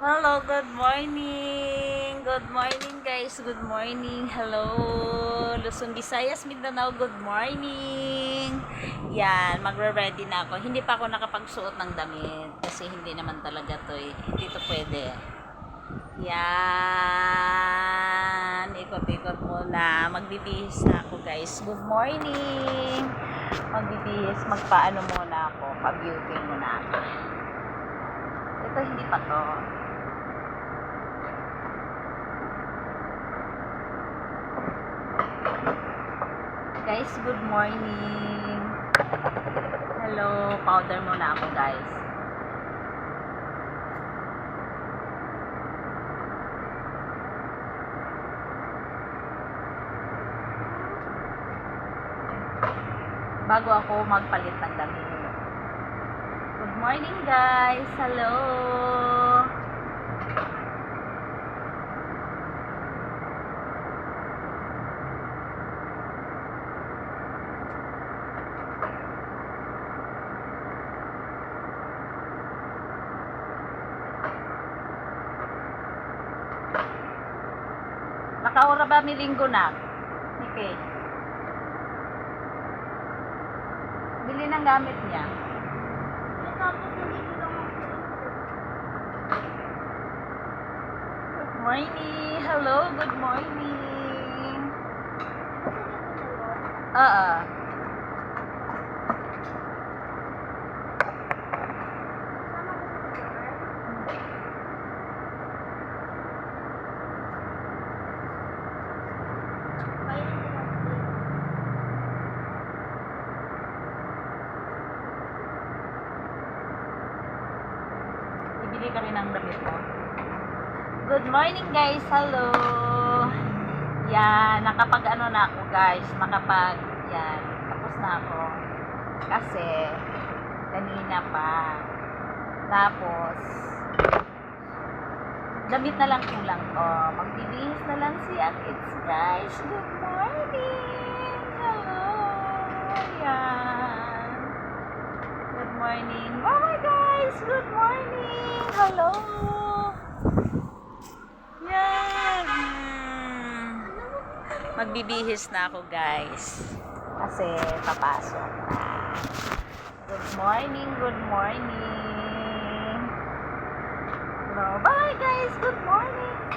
Hello, good morning. Good morning, guys. Good morning. Hello. Luzon, Visayas, Mindanao. Good morning. Yan, magre-ready na ako. Hindi pa ako nakapagsuot ng damit kasi hindi naman talaga to eh. Hindi to pwede. Yan. Ikot-ikot muna. Magbibihis na ako, guys. Good morning. Magbibihis. Magpaano muna ako. Pa-beauty muna ako. Ito hindi pa to. Guys, good morning. Hello, powder muna ako, guys. Bago ako magpalit ng damit. Good morning, guys. Hello. Nakaura ba mi linggo na? Okay. Bili ng gamit niya. Good morning. Hello, good morning. Ibili ka rin ng damit mo. Good morning, guys. Hello. Yan, nakapag ano na ako, guys. Yan, tapos na ako. Kasi, kanina pa. Tapos, damit na lang kulang ko. Magbibihis na lang si Akits, guys. Good morning. Hello. Yan. Good morning. Bye, guys. Good morning. Hello. Yan. Magbibihis na ako, guys. Kasi papasok na. Good morning, good morning. Hello. Bye, guys. Good morning.